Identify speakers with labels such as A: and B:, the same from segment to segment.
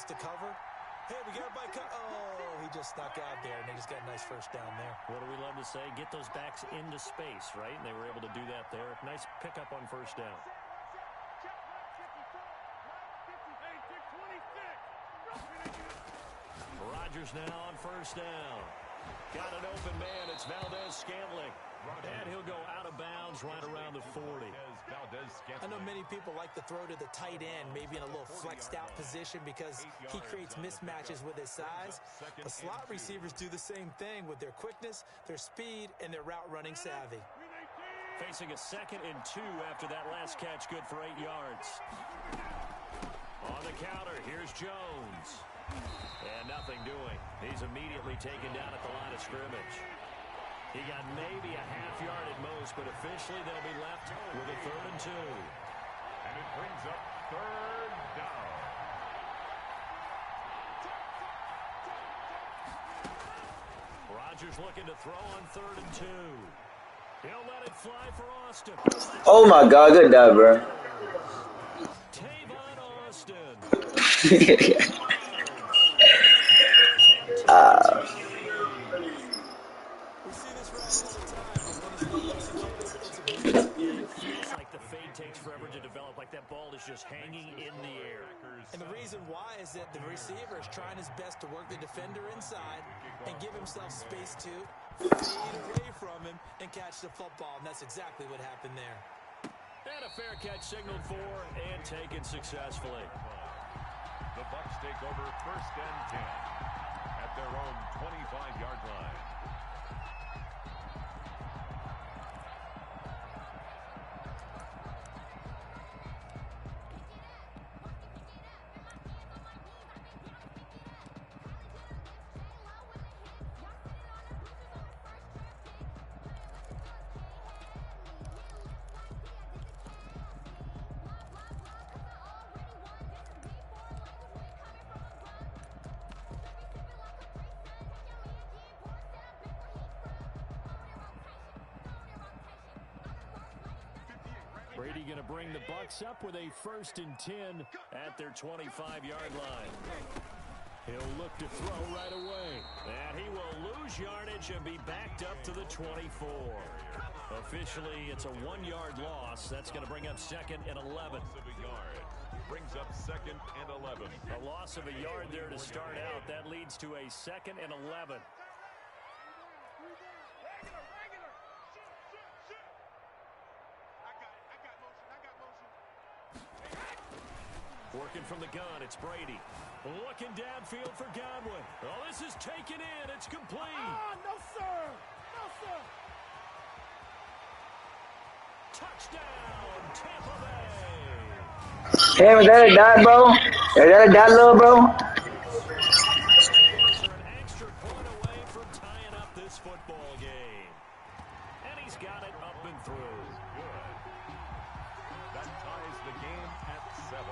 A: space to cover. Hey, we got everybody oh, he just snuck out there, and they just got a nice first down there.
B: What do we love to say? Get those backs into space, right? And they were able to do that there. Nice pickup on first down. Rodgers now on first down. Got an open man. It's Valdez-Scantling. And he'll go out of bounds right around the 40.
A: I know many people like to throw to the tight end, maybe in a little flexed out position because he creates mismatches with his size. The slot receivers do the same thing with their quickness, their speed, and their route running savvy.
B: Facing a 2nd and 2 after that last catch, good for 8 yards. On the counter, here's Jones. And nothing doing. He's immediately taken down at the line of scrimmage. He got maybe a half yard at most, but officially they'll be left with a 3rd and 2.
C: And it brings up 3rd down.
B: Rodgers looking to throw on 3rd and 2. He'll let it fly for Austin.
D: Oh my God, good dive, bro.
B: Tavon Austin. Takes forever to develop, like that ball is just hanging in the air.
A: And the reason why is that the receiver is trying his best to work the defender inside and give himself space to fade away from him and catch the football, and that's exactly what happened there.
B: And a fair catch signaled for and taken successfully.
C: The Bucs take over 1st and 10 at their own 25-yard line.
B: Brady going to bring the Bucs up with a 1st and 10 at their 25-yard line. He'll look to throw right away. And he will lose yardage and be backed up to the 24. Officially, it's a 1-yard loss. That's going to bring up 2nd and 11.
C: Loss of a yard. Brings up 2nd and 11.
B: A loss of a yard there to start out. That leads to a 2nd and 11. Working from the gun, it's Brady. Looking downfield for Godwin. Oh, this is taken in. It's complete.
E: Ah, no, sir. No, sir.
B: Touchdown, Tampa Bay.
D: Hey, was that a dot, bro? Is that a dot, little bro?
B: An extra point away from tying up this football game. And he's got it up and through.
C: Good. That ties the game at 7.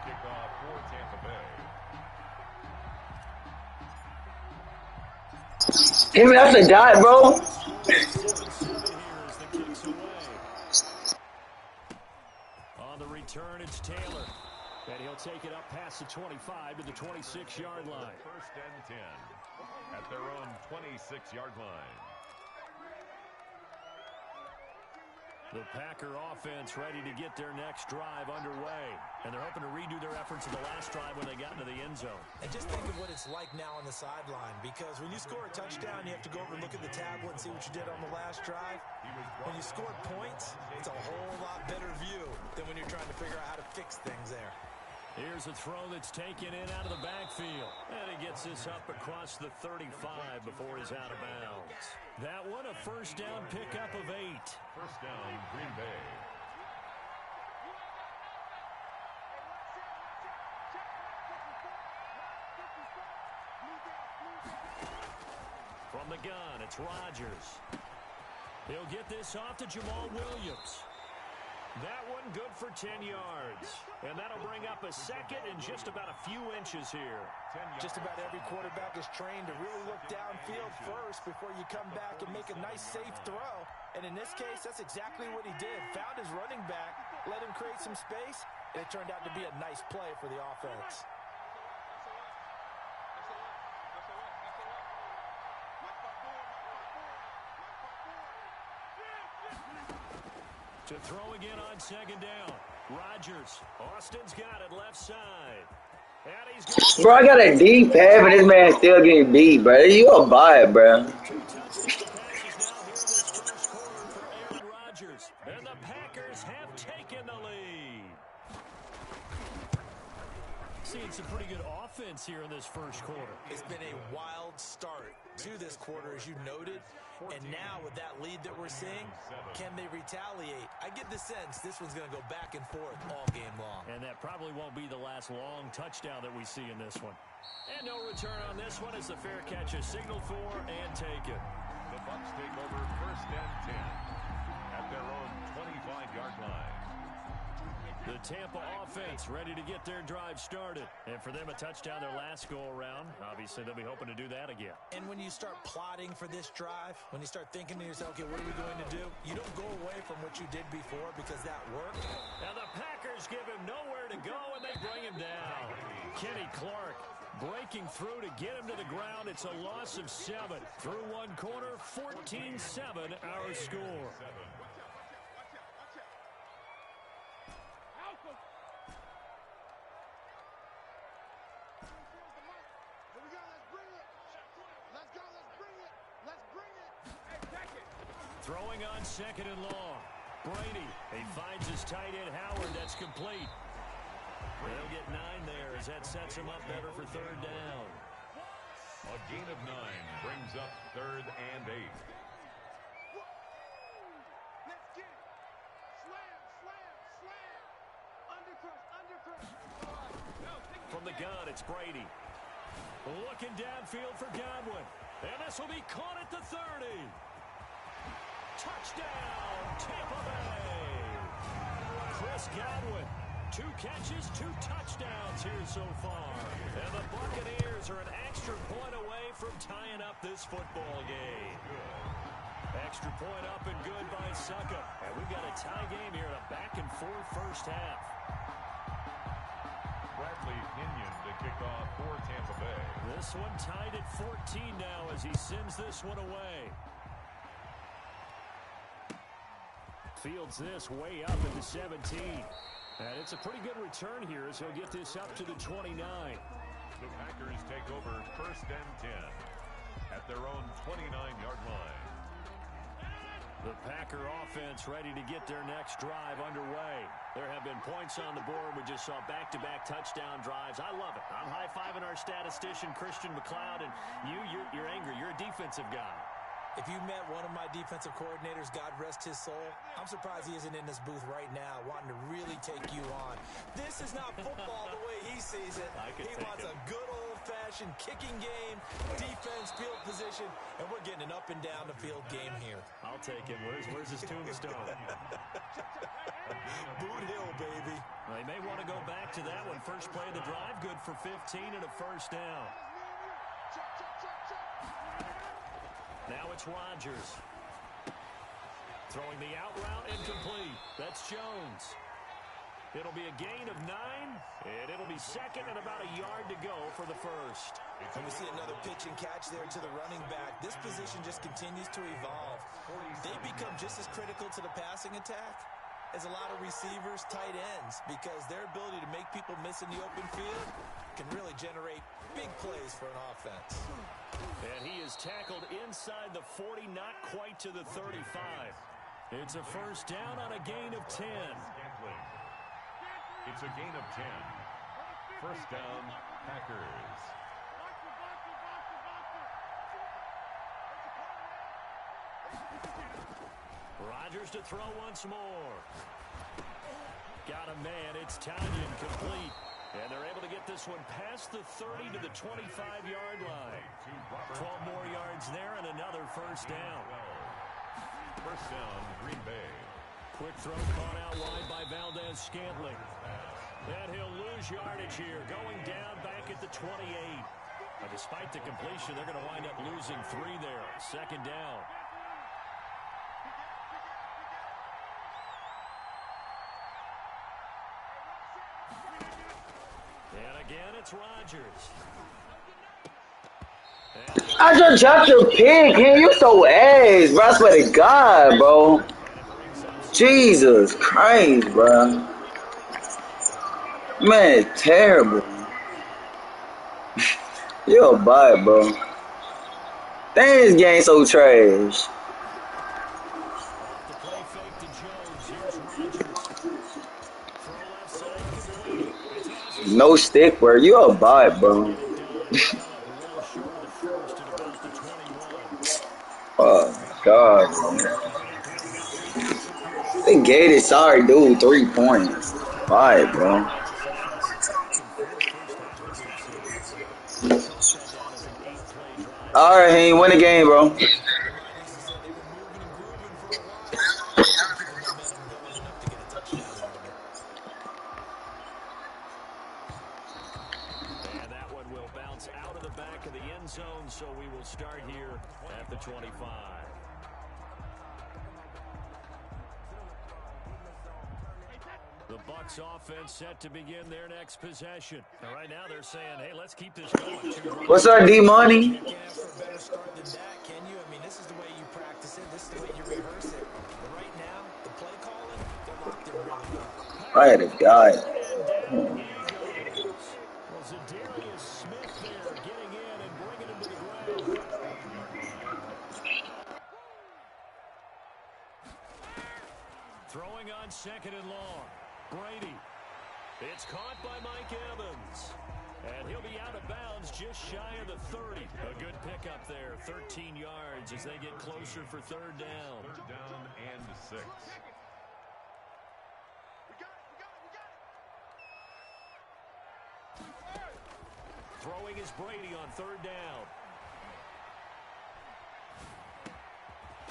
C: Kickoff for Tampa Bay.
D: Hey, that's a dot, bro.
B: On the return, it's Taylor. And he'll take it up past the 25 to the 26-yard line.
C: 1st and 10 at their own 26-yard line.
B: The Packer offense ready to get their next drive underway. And they're hoping to redo their efforts in the last drive when they got into the end zone.
A: And just think of what it's like now on the sideline, because when you score a touchdown, you have to go over and look at the tablet and see what you did on the last drive. When you scored points, it's a whole lot better view than when you're trying to figure out how to fix things there.
B: Here's a throw that's taken in out of the backfield. And he gets this up across the 35 before he's out of bounds. That one, a 1st down pickup of 8.
C: 1st down, Green Bay.
B: From the gun, it's Rodgers. He'll get this off to Jamal Williams. That one good for 10 yards. And that'll bring up a second and just about a few inches here.
A: Just about every quarterback is trained to really look downfield first before you come back and make a nice, safe throw. And in this case, that's exactly what he did. Found his running back, let him create some space, and it turned out to be a nice play for the offense.
B: To throw again on second down. Rodgers. Austin's got it left side. And he's
D: Bro, I got a deep pass, but this man still getting beat, bro. You a buy it, bro.
B: 2 touchdown passes now here in this first quarter for Aaron Rodgers. And the Packers have taken the lead. Seeing some pretty good offense here in this first quarter.
A: It's been a wild start to this quarter, as you noted. And now with that lead that we're seeing, can they retaliate? I get the sense this one's going to go back and forth all game long.
B: And that probably won't be the last long touchdown that we see in this one. And no return on this one as the fair catch is signaled for and taken.
C: The Bucs take over first and 10 at their own 25-yard line.
B: The Tampa offense ready to get their drive started. And for them, a touchdown their last go-around. Obviously, they'll be hoping to do that again.
A: And when you start plotting for this drive, when you start thinking to yourself, okay, what are we going to do? You don't go away from what you did before because that worked.
B: Now the Packers give him nowhere to go, and they bring him down. Kenny Clark breaking through to get him to the ground. It's a loss of 7. Through one quarter, 14-7 our score. Throwing on second and long. Brady, he finds his tight end Howard. That's complete. They'll get 9 there as that sets him up better for third down.
C: A gain of 9 brings up third and 8.
E: Let's get it. Slam, slam, slam. Undercrush.
B: From the gun, it's Brady. Looking downfield for Godwin. And this will be caught at the 30. Touchdown, Tampa Bay. Chris Godwin, 2 catches, 2 touchdowns here so far. And the Buccaneers are an extra point away from tying up this football game. Extra point up and good by Succa. And we've got a tie game here in a back-and-forth first half.
C: Bradley Pinion to kick off for Tampa Bay.
B: This one tied at 14 now as he sends this one away. Fields this way up at the 17. And it's a pretty good return here as he'll get this up to the 29.
C: The Packers take over first and 10 at their own 29-yard line.
B: The Packer offense ready to get their next drive underway. There have been points on the board. We just saw back-to-back touchdown drives. I love it. I'm high-fiving our statistician, Christian McLeod, and you're angry. You're a defensive guy.
A: If you met one of my defensive coordinators, God rest his soul, I'm surprised he isn't in this booth right now wanting to really take you on. This is not football the way he sees it. He wants a good old-fashioned kicking game, defense, field position, and we're getting an up-and-down-the-field game here.
B: I'll take it. Where's his tombstone?
A: Boot Hill, baby.
B: Well, he may want to go back to that one. First play of the drive, good for 15 and a first down. Now it's Rodgers. Throwing the out route incomplete. That's Jones. It'll be a gain of 9, and it'll be second and about a yard to go for the first.
A: And we see another pitch and catch there to the running back. This position just continues to evolve. They become just as critical to the passing attack as a lot of receivers, tight ends, because their ability to make people miss in the open field can really generate big plays for an offense.
B: And he is tackled inside the 40, not quite to the 35. It's a first down on a gain of 10.
C: It's a gain of 10. First down, Packers.
B: Rodgers to throw once more. Got a man. It's Tanyan complete. And they're able to get this one past the 30 to the 25-yard line. 12 more yards there and another first down.
C: First down, Green Bay.
B: Quick throw caught out wide by Valdez-Scantling. And he'll lose yardage here, going down back at the 28. But despite the completion, they're going to wind up losing 3 there. Second down. And again, it's Rodgers.
D: I just dropped your pick, man. You so ass, bro. I swear to God, bro. Jesus Christ, bro. Man, terrible. You a bot, bro. Dang, this game so trash.
B: Off the play fake to Jones. Here's Rodgers. Throw left side complete. It's Austin.
D: No stick, bro. You a bot, bro.
B: Get it done. Pick up a little short of the first at about the 21.
D: Oh, God, man. They gave it, sorry, dude, 3 points. Bye, bro.
B: It's the second and 4th first half that we've seen. They chalked that down as an 8-play drive.
D: All right, he ain't win the game, bro.
A: Well, Mike used to say they were moving and grooving for a while. They couldn't keep the momentum going enough to get a touchdown out of it.
B: And that one will bounce out of the back of the end zone, so we will start here at the 25. The Bucs offense set to begin their next possession. And right now they're saying, hey, let's keep this going.
D: What's up, D-Money?
A: You can't ask for a better start than that, can you? I mean, this is the way you practice it. This is the way you rehearse it. But right now, the play calling, they're locked in really well.
D: I had a guy.
B: And down he goes. Well, Zadarius Smith there getting in and bringing him to the ground. Throwing on second and long. Brady. It's caught by Mike Evans. And he'll be out of bounds just shy of the 30. A good pickup there, 13 yards as they get closer for third down.
C: Third down and 6.
B: Throwing is Brady on third down.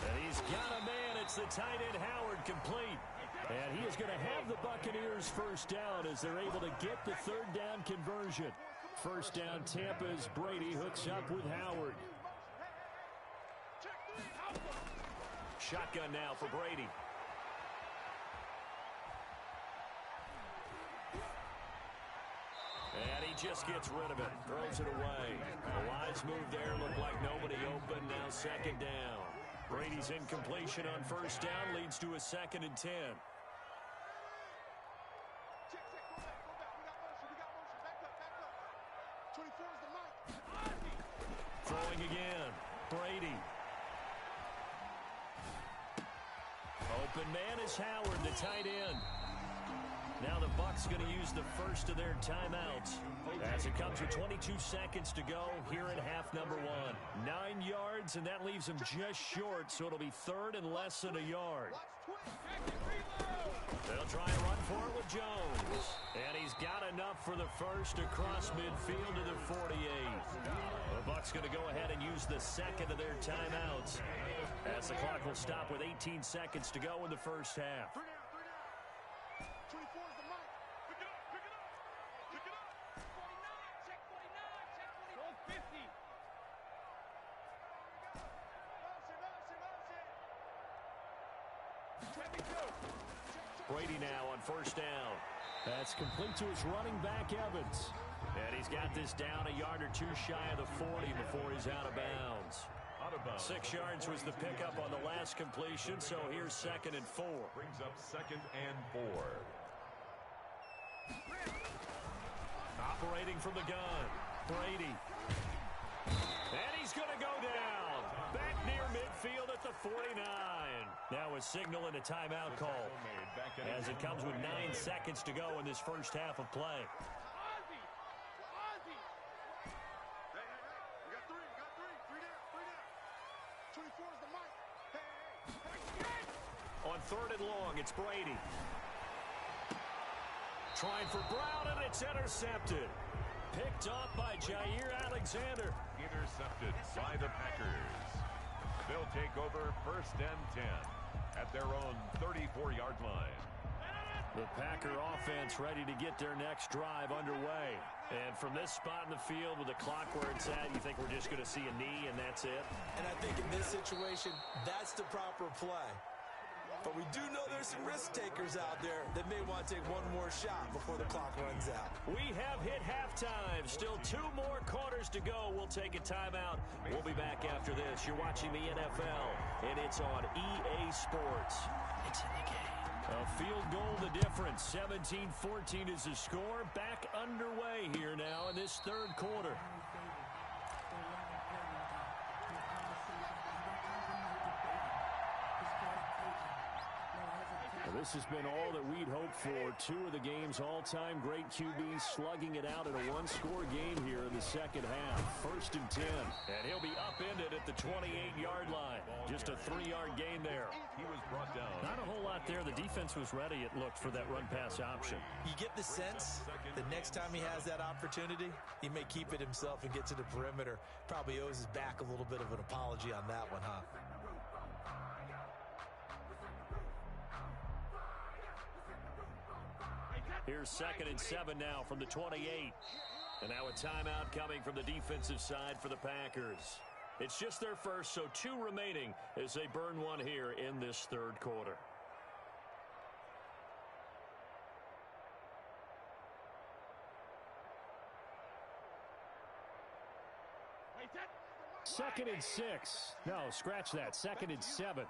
B: And he's got a man. It's the tight end Howard complete. And he is going to have the Buccaneers first down as they're able to get the third down conversion. First down Tampa's Brady hooks up with Howard. Shotgun now for Brady. And he just gets rid of it. Throws it away. The wise move there. Looked like nobody open. Now second down. Brady's incompletion on first down leads to a 2nd and 10. Throwing again. Brady. Open man is Howard, the tight end. Now the Bucs going to use the first of their timeouts as it comes with 22 seconds to go here in half number 1. 9 yards, and that leaves them just short, so it'll be third and less than a yard. They'll try and run for it with Jones. And he's got enough for the first across midfield to the 48. The Bucs going to go ahead and use the second of their timeouts as the clock will stop with 18 seconds to go in the first half. Brady now on first down. That's complete to his running back, Evans. And he's got this down a yard or two shy of the 40 before he's out of bounds. 6 yards was the pickup on the last completion, so here's 2nd and 4.
C: Brings up 2nd and 4.
B: Operating from the gun, Brady. And he's going to go down. Back near midfield at the 49. Now a signal and a timeout call as it comes with 9 seconds to go in this first half of play. On third and long, it's Brady. Trying for Brown, and it's intercepted. Picked off by Jair Alexander.
C: Intercepted by the Packers. They'll take over 1st and 10. at their own 34-yard line.
B: The Packer offense ready to get their next drive underway. And from this spot in the field with the clock where it's at, you think we're just going to see a knee and that's it?
A: And I think in this situation, that's the proper play. But we do know there's some risk takers out there that may want to take one more shot before the clock runs out.
B: We have hit halftime. Still 2 more quarters to go. We'll take a timeout. We'll be back after this. You're watching the NFL, and it's on EA Sports. It's in the game. A field goal the difference. 17-14 is the score. Back underway here now in this third quarter. This has been all that we'd hoped for. 2 of the game's all-time great QBs slugging it out in a one-score game here in the second half. 1st and 10. And he'll be upended at the 28-yard line. Just a 3-yard gain there.
C: He was brought down.
B: Not a whole lot there. The defense was ready, it looked, for that run-pass option.
A: You get the sense that next time he has that opportunity, he may keep it himself and get to the perimeter. Probably owes his back a little bit of an apology on that one, huh?
B: Here's 2nd and 7 now from the 28. And now a timeout coming from the defensive side for the Packers. It's just their first, so 2 remaining as they burn one here in this third quarter. Second and 6. No, scratch that. 2nd and 7.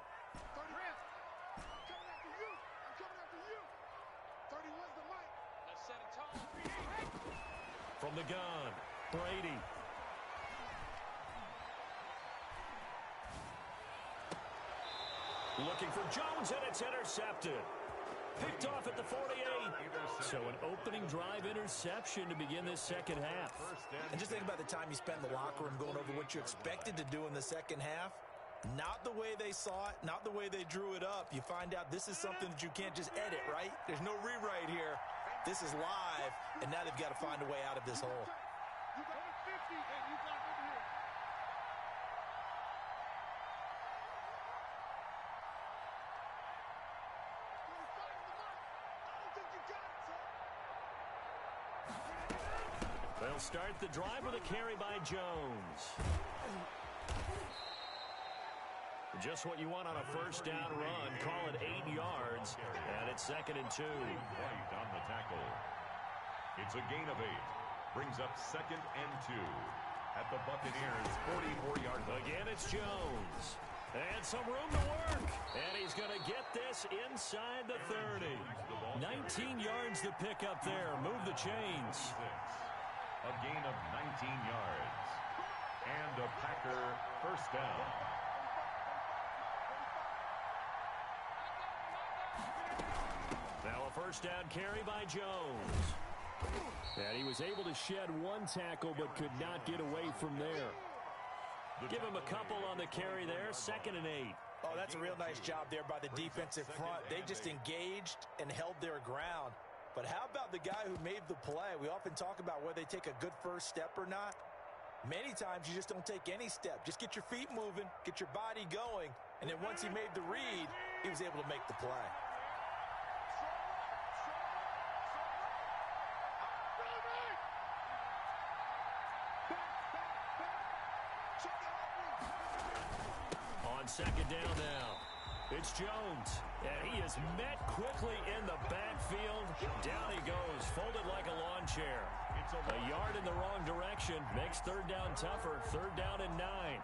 B: From the gun, Brady. Looking for Jones, and it's intercepted. Picked off at the 48. So an opening drive interception to begin this second half.
A: And just think about the time you spent in the locker room going over what you expected to do in the second half. Not the way they saw it, not the way they drew it up. You find out this is something that you can't just edit, right? There's no rewrite here. This is live, and now they've got to find a way out of this hole.
E: You got 50, and you got over here.
B: They'll start the drive with a carry by Jones. Just what you want on a first down run. Call it 8 yards, and it's 2nd and 2.
C: Right on the tackle. It's a gain of 8. Brings up 2nd and 2 at the Buccaneers' 44-yard line.
B: Again, it's Jones. And some room to work. And he's going to get this inside the 30. 19 yards to pick up there. Move the chains.
C: A gain of 19 yards. And a Packer first down.
B: Now a first down carry by Jones. And he was able to shed 1 tackle but could not get away from there. Give him a couple on the carry there. 2nd and 8.
A: Oh, that's a real nice job there by the defensive front. They just engaged and held their ground. But how about the guy who made the play? We often talk about whether they take a good first step or not. Many times you just don't take any step. Just get your feet moving, get your body going, and then once he made the read, he was able to make the play.
B: On 2nd down now. It's Jones, and he is met quickly in the backfield. Down he goes, folded like a lawn chair. A yard in the wrong direction, makes 3rd down tougher. 3rd down and 9.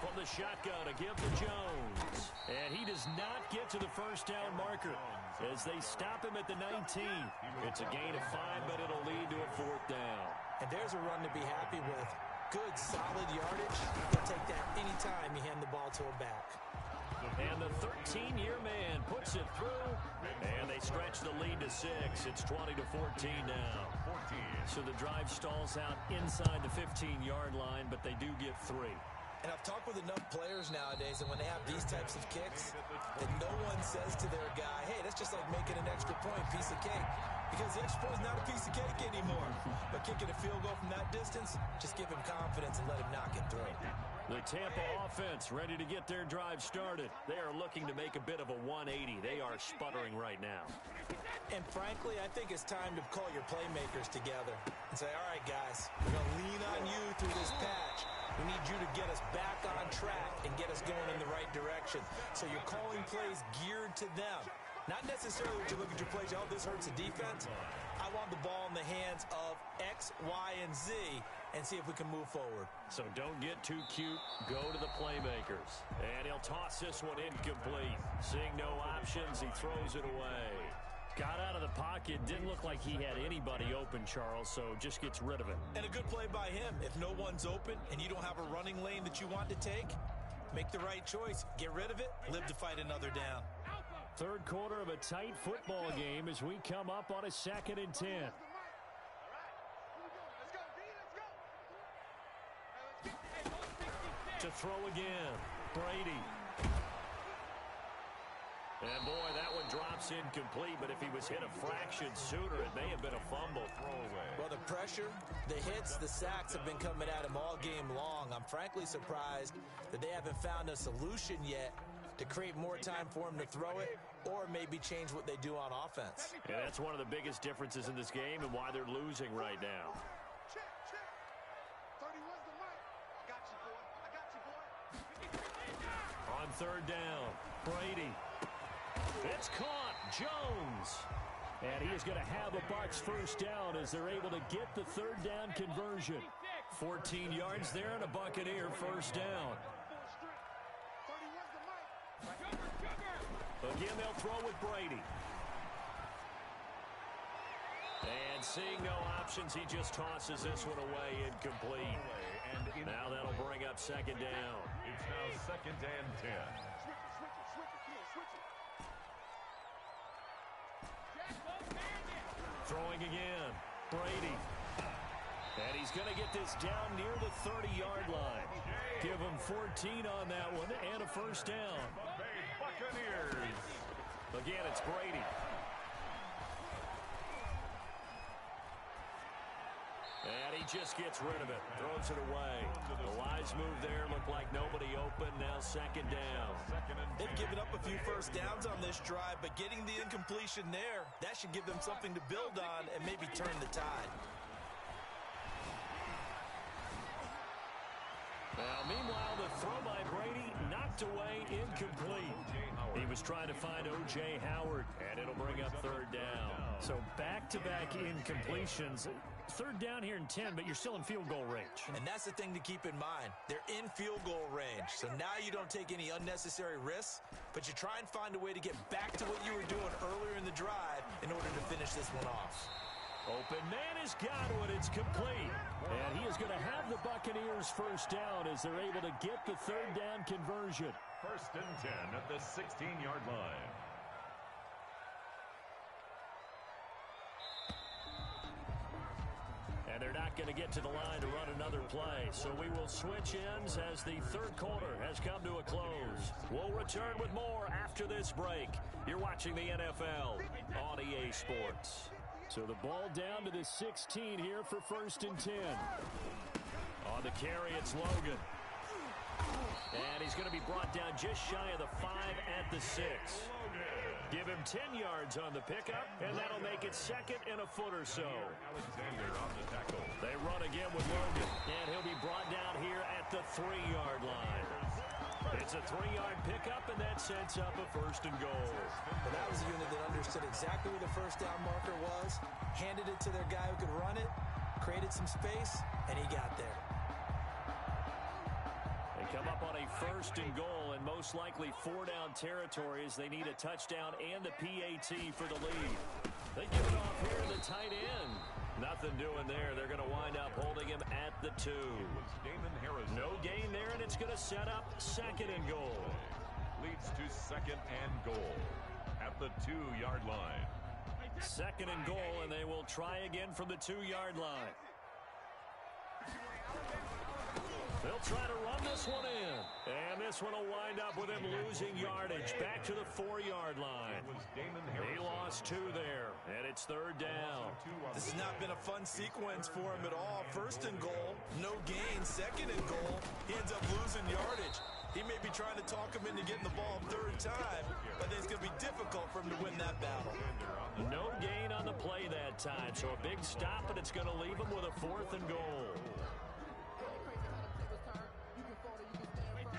B: From the shotgun, a give to Jones. And he does not get to the first down marker as they stop him at the 19. It's a gain of 5, but it'll lead to a 4th down.
A: And there's a run to be happy with. Good, solid yardage. He'll take that anytime you hand the ball to him back.
B: And the 13-year man puts it through, and they stretch the lead to 6. It's 20-14 now. 14. So the drive stalls out inside the 15-yard line, but they do get 3.
A: And I've talked with enough players nowadays, and when they have these types of kicks, that no one says to their guy, hey, that's just like making an extra point, piece of cake. Because the extra point is not a piece of cake anymore. But kicking a field goal from that distance, just give him confidence and let him knock it through.
B: The Tampa offense ready to get their drive started. They are looking to make a bit of a 180. They are sputtering right now.
A: And frankly, I think it's time to call your playmakers together and say, all right, guys, we're going to lean on you through this patch. We need you to get us back on track and get us going in the right direction. So you're calling plays geared to them. Not necessarily when you look at your plays, oh, this hurts the defense. I want the ball in the hands of X, Y, and Z and see if we can move forward.
B: So don't get too cute. Go to the playmakers. And he'll toss this one incomplete. Seeing no options, he throws it away. Got out of the pocket. Didn't look like he had anybody open, Charles, so just gets rid of it.
A: And a good play by him. If no one's open and you don't have a running lane that you want to take, make the right choice. Get rid of it. Live to fight another down.
B: Third quarter of a tight football game as we come up on a 2nd and 10. To throw again. Brady. And, boy, that one drops incomplete, but if he was hit a fraction sooner, it may have been a fumble throwaway.
A: Well, the pressure, the hits, the sacks have been coming at him all game long. I'm frankly surprised that they haven't found a solution yet to create more time for him to throw it or maybe change what they do on offense.
B: And that's one of the biggest differences in this game and why they're losing right now.
E: Check. 31's the mic. I got you, boy.
B: On third down, Brady. It's caught. Jones. And he is going to have a Bucs first down as they're able to get the third down conversion. 14 yards there and a Buccaneer first down. Again, they'll throw with Brady. And seeing no options, he just tosses this one away incomplete. Now that'll bring up second down.
C: It's now 2nd and 10.
B: Throwing again. Brady. And he's going to get this down near the 30-yard line. Give him 14 on that one and a first down.
C: Buccaneers.
B: Again, it's Brady. And he just gets rid of it. Throws it away. The wise move there. Looked like nobody open. Now second down.
A: They've given up a few first downs on this drive, but getting the incompletion there, that should give them something to build on and maybe turn the tide.
B: Now, meanwhile, the throw by Brady knocked away incomplete. He was trying to find O.J. Howard, and it'll bring up third down. So back-to-back incompletions. Third down here in 10, but you're still in field goal range.
A: And that's the thing to keep in mind. They're in field goal range. So now you don't take any unnecessary risks, but you try and find a way to get back to what you were doing earlier in the drive in order to finish this one off.
B: Open man has got it. It's complete. And he is going to have the Buccaneers first down as they're able to get the third down conversion.
C: 1st and 10 at the 16-yard line.
B: And they're not going to get to the line to run another play. So we will switch ends as the third quarter has come to a close. We'll return with more after this break. You're watching the NFL on EA Sports. So the ball down to the 16 here for 1st and 10. On the carry, it's Logan. And he's going to be brought down just shy of the 5 at the 6. Give him 10 yards on the pickup, and that'll make it 2nd and a foot or so.
C: Alexander on the tackle.
B: They run again with Logan, and he'll be brought down here at the 3-yard line. It's a 3-yard pickup, and that sets up a 1st and goal.
A: But that was a unit that understood exactly where the first down marker was, handed it to their guy who could run it, created some space, and he got there.
B: They come up on a 1st and goal, and most likely 4-down territory as they need a touchdown and the PAT for the lead. They give it off here to the tight end. Nothing doing there. They're going to wind up holding him at the 2. No gain there, and it's going to set up 2nd and goal.
C: Leads to 2nd and goal at the 2-yard line.
B: 2nd and goal, and they will try again from the 2-yard line. They'll try to run this one in. And this one will wind up with him losing yardage back to the 4-yard line. He lost 2 there, and it's 3rd down.
A: This has not been a fun sequence for him at all. 1st and goal, no gain. 2nd and goal, he ends up losing yardage. He may be trying to talk him into getting the ball 3rd time, but it's going to be difficult for him to win that battle.
B: No gain on the play that time, so a big stop, and it's going to leave him with a 4th and goal.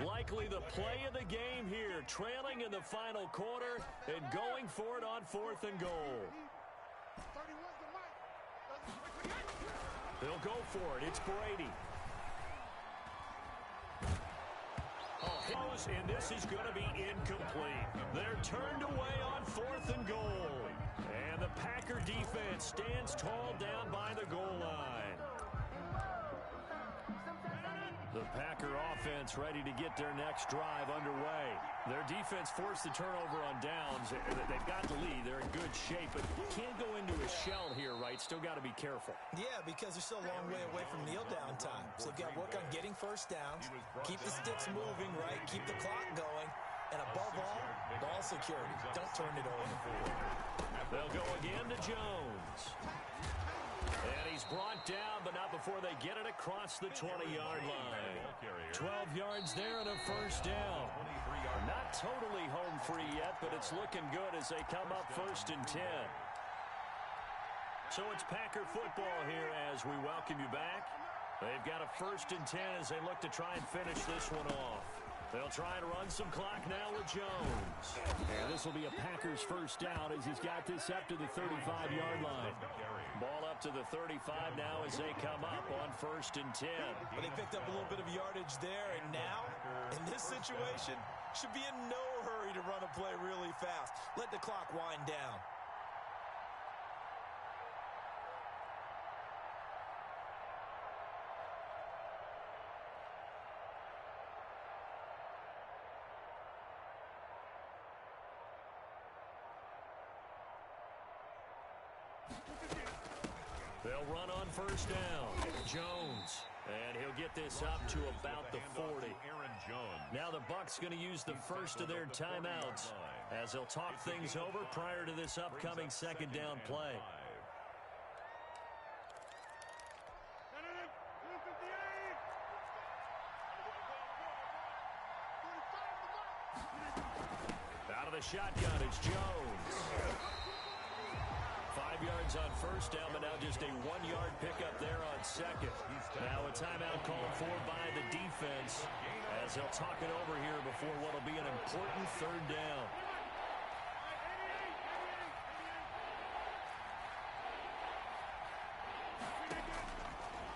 B: Likely the play of the game here, trailing in the final quarter and going for it on 4th and goal. They'll go for it. It's Brady. And this is going to be incomplete. They're turned away on 4th and goal. And the Packer defense stands tall down by the goal line. The Packer offense ready to get their next drive underway. Their defense forced the turnover on downs. They've got the lead. They're in good shape, but can't go into a shell here, right? Still got to be careful.
A: Yeah, because they're still a long way away from kneel down time. So they've got to work on getting first downs, keep the sticks moving, right? Keep the clock going. And above all, ball security. Don't turn it over.
B: They'll go again to Jones. And he's brought down, but not before they get it across the 20-yard line. 12 yards there and a 1st down. Not totally home free yet, but it's looking good as they come up 1st and 10. So it's Packer football here as we welcome you back. They've got a 1st and 10 as they look to try and finish this one off. They'll try and run some clock now with Jones. And this will be a Packers 1st down as he's got this up to the 35-yard line. Ball up to the 35 now as they come up on 1st and 10.
A: But they picked up a little bit of yardage there, and now, in this situation, should be in no hurry to run a play really fast. Let the clock wind down.
B: They'll run on 1st down. Jones. And he'll get this up to about the 40. Now the Bucs going to use the first of their timeouts as they'll talk things over prior to this upcoming 2nd down play. Out of the shotgun, it's Jones. 5 yards on 1st down, but now just a 1-yard pickup there on 2nd. Now a timeout called for by the defense as they'll talk it over here before what will be an important 3rd down.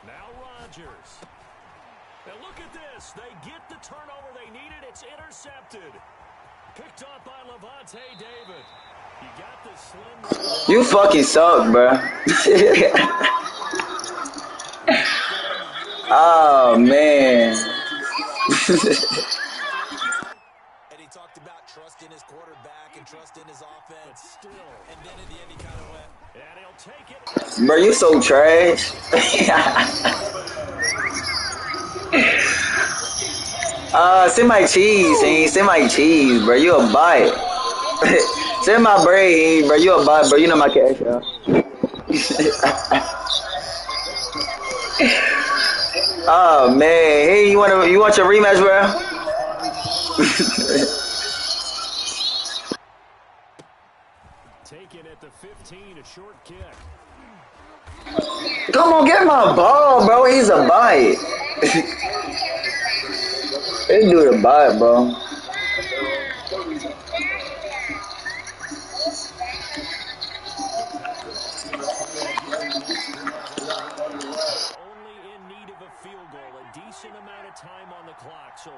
B: Now Rodgers. And look at this. They get the turnover they needed. It's intercepted. Picked off by Levante David. You got the slim.
D: You fucking suck, bro. Oh, man.
A: And he talked about trust in his quarterback and trust in his offense. Still. And then in the end, he kind of went.
B: And he'll take it.
D: Bro, you so trash. Send my cheese, he send my cheese, bro. You a bite. Send my bread, bro. You a bite, bro. You know my cash out. Oh man, hey, you want your rematch, bro?
B: Taken at the 15, a short kick.
D: Come on, get my ball, bro. He's a bite. This dude a bite, bro.
B: Amount of time on the clock, so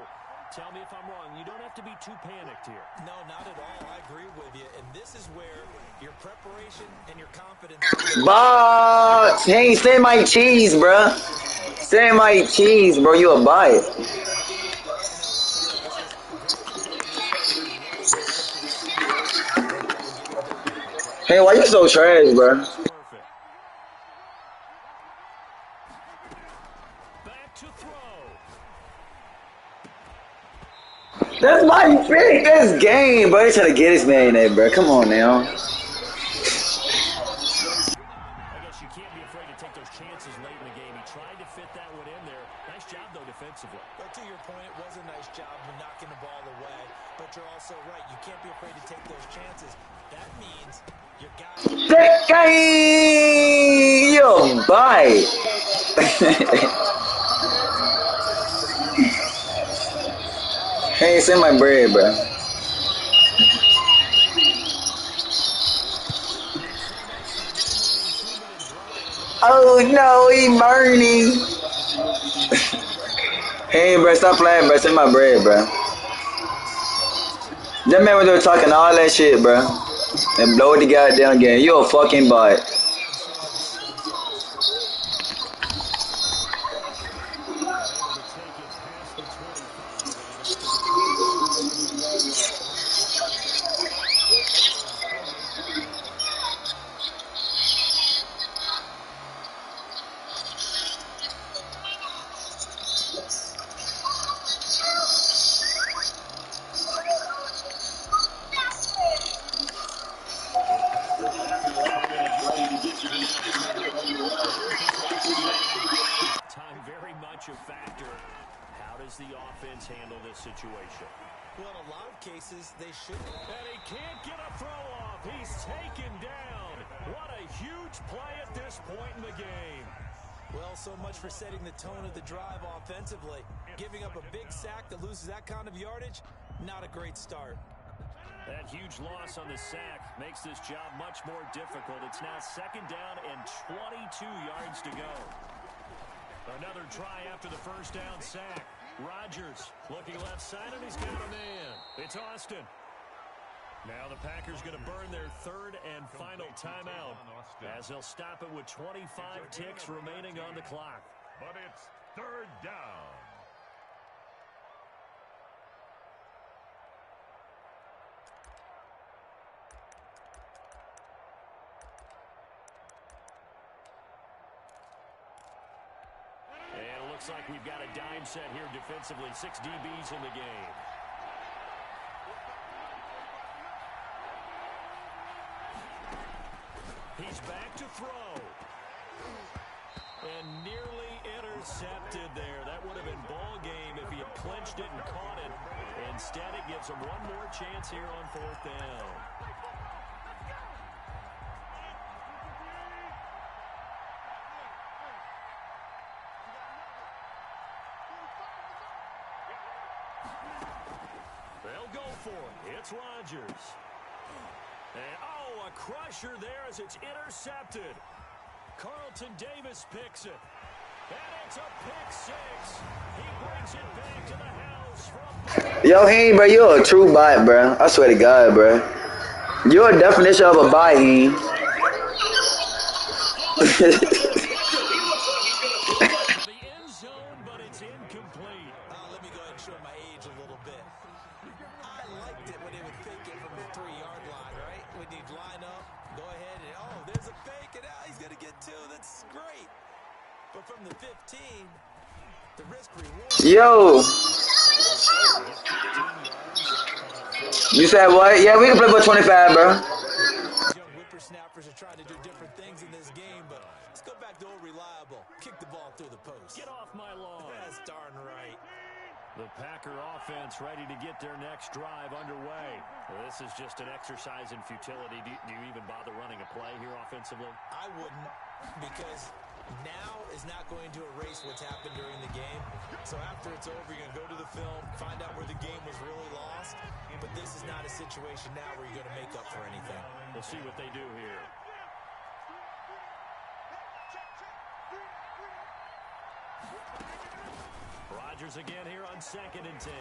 B: tell me if I'm wrong. You don't have to be too panicked here.
A: No, not at all. I agree with you, and this is where your preparation and your confidence.
D: Boss, hey, send my cheese, bro. Send my cheese, bro. You a bite. Hey, why you so trash, bro?
B: Back to throw.
D: That's why you picked this game, bro. They trying to get his man in there, bro. Come on now.
B: I guess you can't be afraid to take those chances late in the game. He tried to fit that one in there. Nice job, though, defensively.
A: But to your point, it was a nice job of knocking the ball away. But you're also right. You can't be afraid to take those chances. That means your guy...
D: That guy, yo, bye. Hey, send my bread, bro. Oh no, he burning. Hey, bro, stop playing, bro. Send my bread, bro. That man was there talking all that shit, bro. And blow the goddamn game. You a fucking bot.
B: Time very much a factor. How does the offense handle this situation?
A: Well, in a lot of cases, they should.
B: And he can't get a throw off. He's taken down. What a huge play at this point in the game.
A: Well, so much for setting the tone of the drive offensively. Giving up a big sack that loses that kind of yardage, not a great start.
B: That huge loss on the sack makes this job much more difficult. It's now 2nd down and 22 yards to go. Another try after the first down sack. Rodgers looking left side, and he's got a man. It's Austin. Now the Packers going to burn their 3rd and final timeout as they'll stop it with 25 ticks remaining on the clock.
C: But it's 3rd down.
B: And it looks like we've got a dime set here defensively. 6 DBs in the game. He's back to throw. And nearly intercepted there. That would have been ball game if he had clinched it and caught it. Instead, it gives him one more chance here on 4th down. They'll go for it. It's Rodgers. And, oh, a crusher there as it's intercepted. Carlton Davis picks it. And it's a pick 6. He brings it back to the house from...
D: Yo, Heen, bro, you're a true bot, bro. I swear to God, bro. You're a definition of a bot, Heen.
A: From the 15, the risk reward.
D: Yo. You said what? Yeah, we can play for 25, bro.
A: Young whippersnappers are trying to do different things in this game, but let's go back to old reliable. Kick the ball through the post.
B: Get off my lawn.
A: That's darn right.
B: The Packer offense ready to get their next drive underway. Well, this is just an exercise in futility. Do you even bother running a play here offensively?
A: I wouldn't, because now is not going to erase what's happened during the game. So after it's over, you're going to go to the film, find out where the game was really lost. But this is not a situation now where you're going to make up for anything.
B: We'll see what they do here. Rodgers again here on 2nd and 10.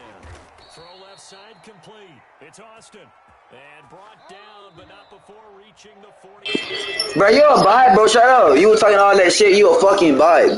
B: Throw left side complete. It's Austin. And brought down, but not before reaching the 40.
D: Bro, you a bot, bro. Shut up. You was talking all that shit. You a fucking bot.